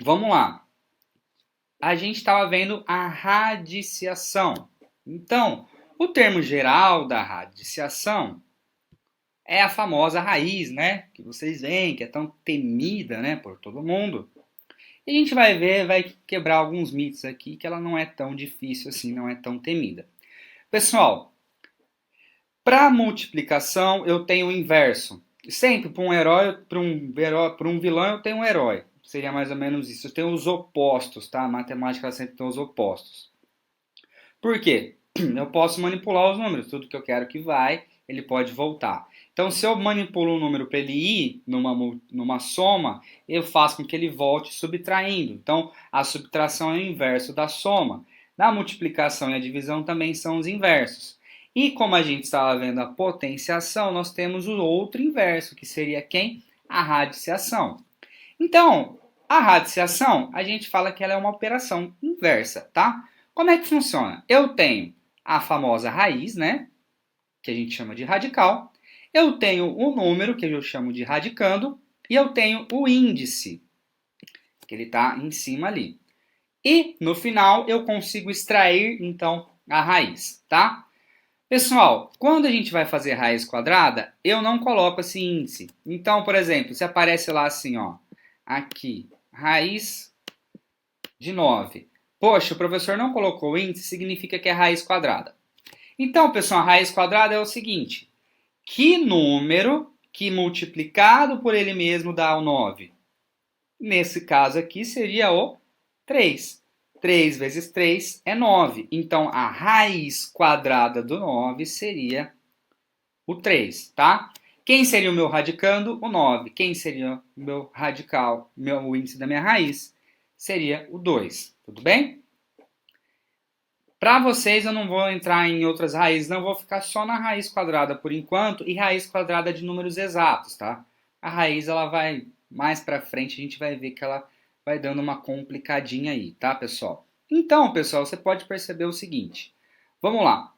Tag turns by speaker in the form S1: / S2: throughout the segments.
S1: Vamos lá. A gente estava vendo a radiciação. Então, o termo geral da radiciação é a famosa raiz, né? Que vocês veem, que é tão temida, né, por todo mundo. E a gente vai ver, vai quebrar alguns mitos aqui, que ela não é tão difícil assim, não é tão temida. Pessoal, para multiplicação eu tenho o inverso. Sempre para um herói, para um vilão eu tenho um herói. Seria mais ou menos isso. Eu tenho os opostos, tá? A matemática ela sempre tem os opostos. Por quê? Eu posso manipular os números. Tudo que eu quero que vai, ele pode voltar. Então, se eu manipulo um número para ele ir numa soma, eu faço com que ele volte subtraindo. Então, a subtração é o inverso da soma. Na multiplicação e a divisão também são os inversos. E como a gente estava vendo a potenciação, nós temos o outro inverso, que seria quem? A radiciação. Então, a radiciação, a gente fala que ela é uma operação inversa, tá? Como é que funciona? Eu tenho a famosa raiz, né? Que a gente chama de radical. Eu tenho o número, que eu chamo de radicando. E eu tenho o índice, que ele está em cima ali. E, no final, eu consigo extrair, então, a raiz, tá? Pessoal, quando a gente vai fazer raiz quadrada, eu não coloco esse índice. Então, por exemplo, se aparece lá assim, ó, aqui, raiz de 9. Poxa, o professor não colocou o índice, significa que é raiz quadrada. Então, pessoal, a raiz quadrada é o seguinte: que número que multiplicado por ele mesmo dá o 9? Nesse caso aqui seria o 3. 3 vezes 3 é 9. Então, a raiz quadrada do 9 seria o 3, tá? Quem seria o meu radicando? O 9. Quem seria o meu radical, o índice da minha raiz? Seria o 2. Tudo bem? Para vocês, eu não vou entrar em outras raízes, não vou ficar só na raiz quadrada por enquanto e raiz quadrada de números exatos, tá? A raiz ela vai mais para frente, a gente vai ver que ela vai dando uma complicadinha aí, tá, pessoal? Então, pessoal, você pode perceber o seguinte. Vamos lá.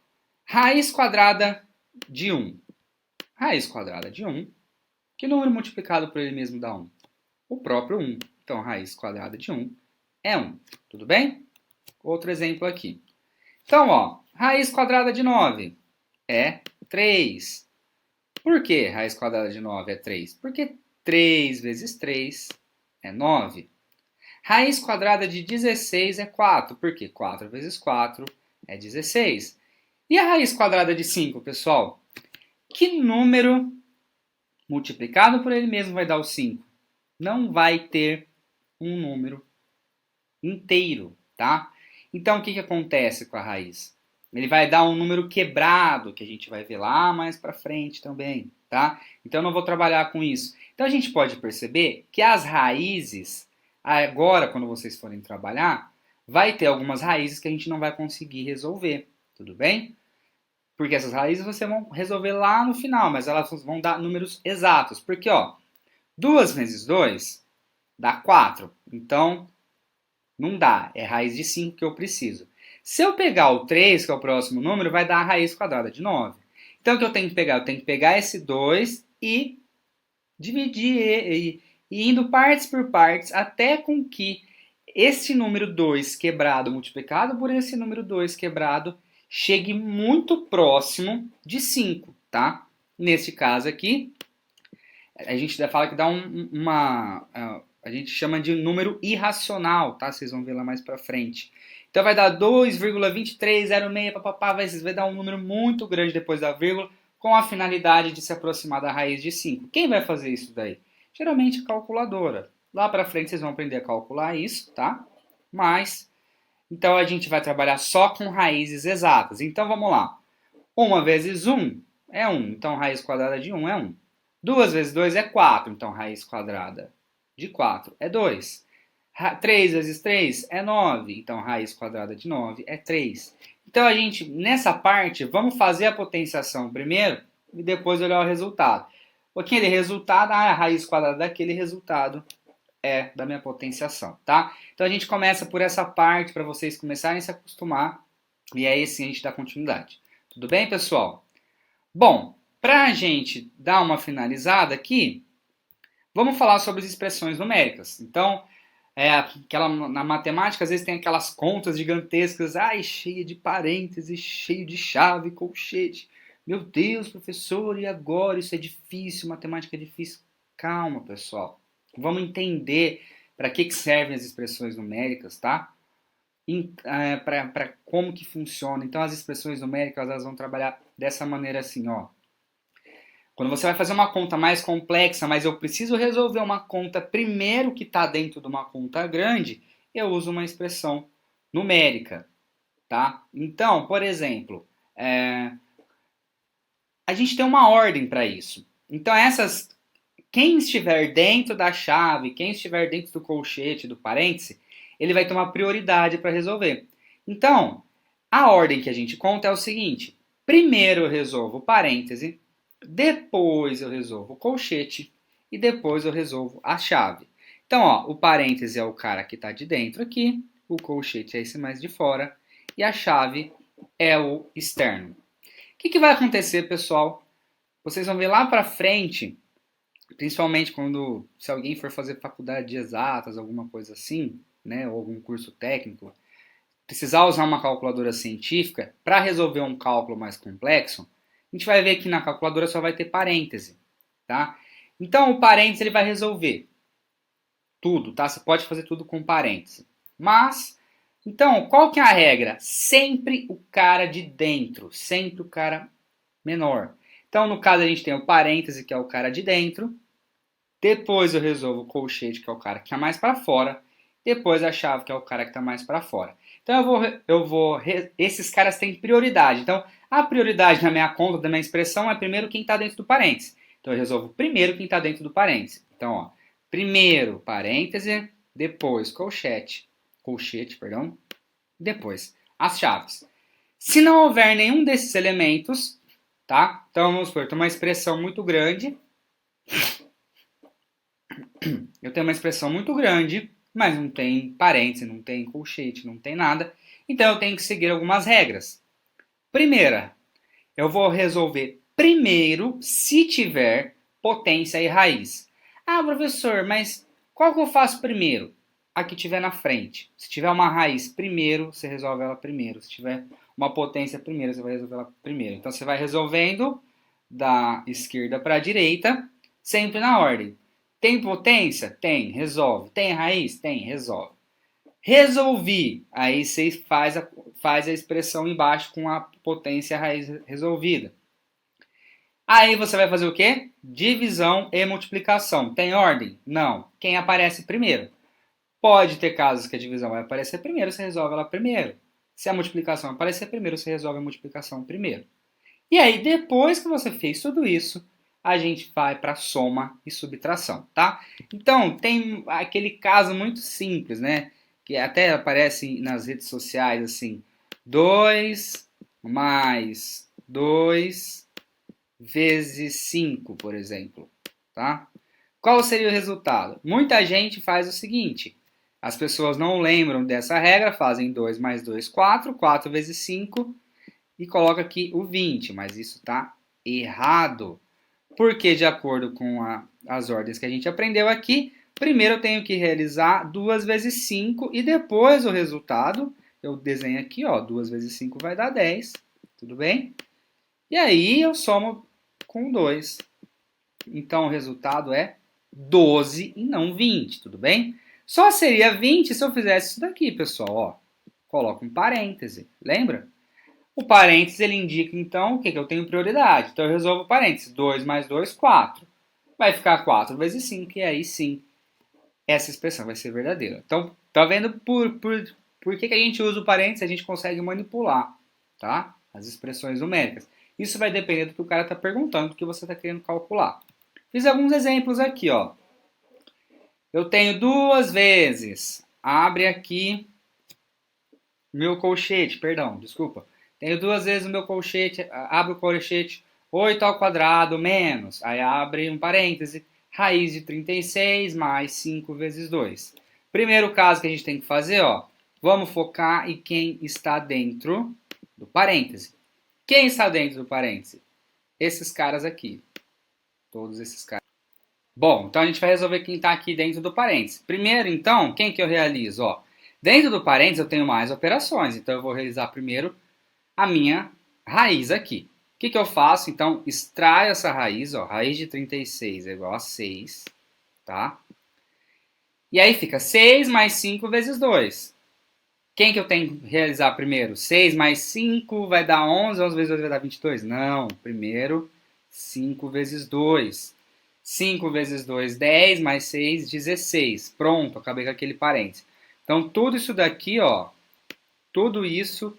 S1: Raiz quadrada de 1. Raiz quadrada de 1. Que número multiplicado por ele mesmo dá 1? O próprio 1. Então, raiz quadrada de 1 é 1. Tudo bem? Outro exemplo aqui. Então, ó, raiz quadrada de 9 é 3. Por que raiz quadrada de 9 é 3? Porque 3 vezes 3 é 9. Raiz quadrada de 16 é 4. Por quê? 4 vezes 4 é 16. E a raiz quadrada de 5, pessoal? Que número multiplicado por ele mesmo vai dar o 5? Não vai ter um número inteiro, tá? Então, o que acontece com a raiz? Ele vai dar um número quebrado, que a gente vai ver lá mais para frente também, tá? Então, eu não vou trabalhar com isso. Então, a gente pode perceber que as raízes, agora, quando vocês forem trabalhar, vai ter algumas raízes que a gente não vai conseguir resolver, tudo bem? Porque essas raízes vocês vão resolver lá no final, mas elas vão dar números exatos. Porque, ó, 2 vezes 2 dá 4. Então, não dá, é raiz de 5 que eu preciso. Se eu pegar o 3, que é o próximo número, vai dar a raiz quadrada de 9. Então, o que eu tenho que pegar? Eu tenho que pegar esse 2 e dividir e indo partes por partes até com que esse número 2 quebrado multiplicado por esse número 2 quebrado chegue muito próximo de 5, tá? Nesse caso aqui, a gente fala que dá a gente chama de número irracional, tá? Vocês vão ver lá mais pra frente. Então vai dar 2,2306, papapá, vai dar um número muito grande depois da vírgula, com a finalidade de se aproximar da raiz de 5. Quem vai fazer isso daí? Geralmente a calculadora. Lá pra frente vocês vão aprender a calcular isso, tá? Mas, então a gente vai trabalhar só com raízes exatas. Então vamos lá. 1 vezes 1 é 1, então raiz quadrada de 1 é 1. 2 vezes 2 é 4, então raiz quadrada de 4 é 2. 3 vezes 3 é 9, então raiz quadrada de 9 é 3. Então a gente, nessa parte, vamos fazer a potenciação primeiro e depois olhar o resultado. Aquele resultado, a raiz quadrada daquele resultado é da minha potenciação, tá? Então a gente começa por essa parte para vocês começarem a se acostumar e aí sim a gente dá continuidade. Tudo bem, pessoal? Bom, para a gente dar uma finalizada aqui, vamos falar sobre as expressões numéricas. Então, Na matemática, às vezes tem aquelas contas gigantescas, ai, cheia de parênteses, cheio de chave, colchete. Meu Deus, professor, e agora? Isso é difícil, matemática é difícil. Calma, pessoal. Vamos entender para que servem as expressões numéricas, tá? Para como que funciona. Então, as expressões numéricas, elas vão trabalhar dessa maneira assim, ó. Quando você vai fazer uma conta mais complexa, mas eu preciso resolver uma conta primeiro que está dentro de uma conta grande, eu uso uma expressão numérica, tá? Então, por exemplo, a gente tem uma ordem para isso. Então, quem estiver dentro da chave, quem estiver dentro do colchete, do parêntese, ele vai ter uma prioridade para resolver. Então, a ordem que a gente conta é o seguinte: primeiro eu resolvo o parêntese, depois eu resolvo o colchete e depois eu resolvo a chave. Então, ó, o parêntese é o cara que está de dentro aqui, o colchete é esse mais de fora e a chave é o externo. O que vai acontecer, pessoal? Vocês vão ver lá para frente, principalmente se alguém for fazer faculdade de exatas, alguma coisa assim, né, ou algum curso técnico, precisar usar uma calculadora científica para resolver um cálculo mais complexo, a gente vai ver que na calculadora só vai ter parêntese, tá? Então o parêntese ele vai resolver tudo, tá? Você pode fazer tudo com parêntese. Mas, então, qual que é a regra? Sempre o cara de dentro, sempre o cara menor. Então, no caso, a gente tem o parêntese, que é o cara de dentro. Depois eu resolvo o colchete, que é o cara que está mais para fora. Depois a chave, que é o cara que está mais para fora. Então, esses caras têm prioridade. Então, a prioridade na minha conta, da minha expressão, é primeiro quem está dentro do parêntese. Então, eu resolvo primeiro quem está dentro do parêntese. Então, ó, primeiro parêntese, depois colchete, perdão, depois as chaves. Se não houver nenhum desses elementos, tá? Então vamos supor, eu tenho uma expressão muito grande. Mas não tem parêntese, não tem colchete, não tem nada. Então eu tenho que seguir algumas regras. Primeira, eu vou resolver primeiro se tiver potência e raiz. Ah, professor, mas qual que eu faço primeiro? A que tiver na frente. Se tiver uma raiz primeiro, você resolve ela primeiro. Se tiver uma potência primeiro, você vai resolver ela primeiro. Então você vai resolvendo da esquerda para a direita, sempre na ordem. Tem potência? Tem, resolve. Tem raiz? Tem, resolve. Resolvi. Aí você faz a expressão embaixo com a potência e a raiz resolvida. Aí você vai fazer o quê? Divisão e multiplicação. Tem ordem? Não. Quem aparece primeiro? Pode ter casos que a divisão vai aparecer primeiro, você resolve ela primeiro. Se a multiplicação aparecer primeiro, você resolve a multiplicação primeiro. E aí, depois que você fez tudo isso, a gente vai para soma e subtração, tá? Então, tem aquele caso muito simples, né? Que até aparece nas redes sociais, assim, 2 mais 2 vezes 5, por exemplo, tá? Qual seria o resultado? Muita gente faz o seguinte, as pessoas não lembram dessa regra, fazem 2 mais 2, 4, 4 vezes 5 e coloca aqui o 20, mas isso está errado. Porque, de acordo com as ordens que a gente aprendeu aqui, primeiro eu tenho que realizar 2 vezes 5 e depois o resultado, eu desenho aqui, ó, 2 vezes 5 vai dar 10, tudo bem? E aí eu somo com 2. Então o resultado é 12 e não 20, tudo bem? Só seria 20 se eu fizesse isso daqui, pessoal, ó. Coloco um parêntese, lembra? O parênteses ele indica então o que eu tenho prioridade. Então eu resolvo o parênteses. 2 mais 2, 4. Vai ficar 4 vezes 5 e aí sim essa expressão vai ser verdadeira. Então, tá vendo por que a gente usa o parênteses? A gente consegue manipular, tá? As expressões numéricas. Isso vai depender do que o cara está perguntando, do que você está querendo calcular. Fiz alguns exemplos aqui, ó. Eu tenho 2 vezes. Abre aqui meu colchete, perdão, desculpa. Tenho 2 vezes o meu colchete, abre o colchete, 8 ao quadrado menos, aí abre um parêntese, raiz de 36 mais 5 vezes 2. Primeiro caso que a gente tem que fazer, ó, vamos focar em quem está dentro do parêntese. Quem está dentro do parêntese? Esses caras aqui. Todos esses caras. Bom, então a gente vai resolver quem está aqui dentro do parênteses. Primeiro, então, quem que eu realizo? Ó, dentro do parênteses eu tenho mais operações, então eu vou realizar primeiro a minha raiz aqui. O que eu faço? Então, extraio essa raiz, ó, raiz de 36 é igual a 6, tá? E aí fica 6 mais 5 vezes 2. Quem que eu tenho que realizar primeiro? 6 mais 5 vai dar 11, 11 vezes 2 vai dar 22? Não, primeiro 5 vezes 2. 5 vezes 2, 10, mais 6, 16. Pronto, acabei com aquele parênteses. Então, tudo isso daqui, ó, tudo isso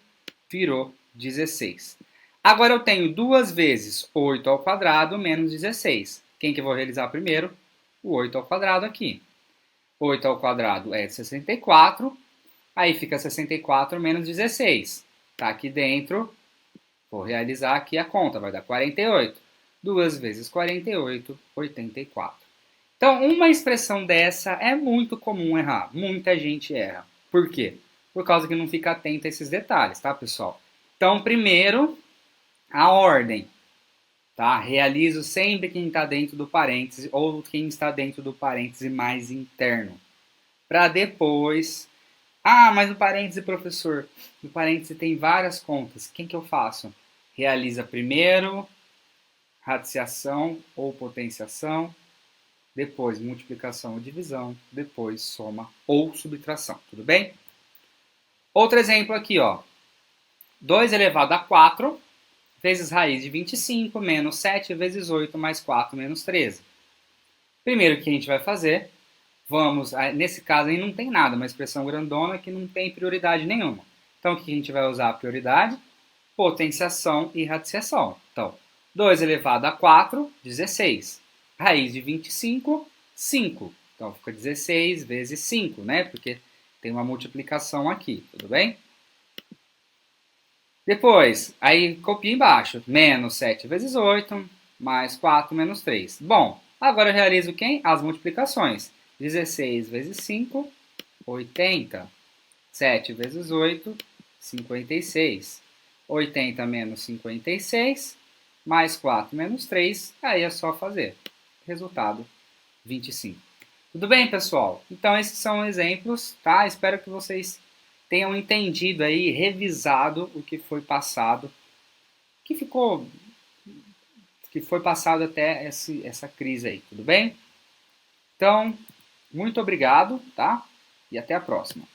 S1: virou 16. Agora eu tenho 2 vezes 8 ao quadrado menos 16. Quem que eu vou realizar primeiro? O 8 ao quadrado aqui. 8 ao quadrado é 64. Aí fica 64 menos 16. Tá aqui dentro. Vou realizar aqui a conta. Vai dar 48. 2 vezes 48, 84. Então, uma expressão dessa é muito comum errar. Muita gente erra. Por quê? Por causa que não fica atento a esses detalhes, tá, pessoal? Então, primeiro, a ordem. Tá? Realizo sempre quem está dentro do parêntese ou quem está dentro do parêntese mais interno. Para depois... Ah, mas no parêntese, professor, no parêntese tem várias contas. Quem que eu faço? Realiza primeiro radiciação ou potenciação, depois multiplicação ou divisão, depois soma ou subtração, tudo bem? Outro exemplo aqui, ó. 2 elevado a 4 vezes raiz de 25 menos 7 vezes 8 mais 4 menos 13. Primeiro que a gente vai fazer, nesse caso aí não tem nada, uma expressão grandona que não tem prioridade nenhuma. Então, o que a gente vai usar a prioridade? Potenciação e radiciação. Então, 2 elevado a 4, 16. Raiz de 25, 5. Então, fica 16 vezes 5, né? Porque tem uma multiplicação aqui, tudo bem? Depois, aí copia embaixo. Menos 7 vezes 8, mais 4 menos 3. Bom, agora eu realizo quem? As multiplicações. 16 vezes 5, 80. 7 vezes 8, 56. 80 menos 56, mais 4 menos 3, aí é só fazer. Resultado, 25. Tudo bem, pessoal? Então, esses são exemplos, tá? Espero que vocês tenham entendido aí, revisado o que foi passado, que foi passado até essa crise aí, tudo bem? Então, muito obrigado, tá? E até a próxima.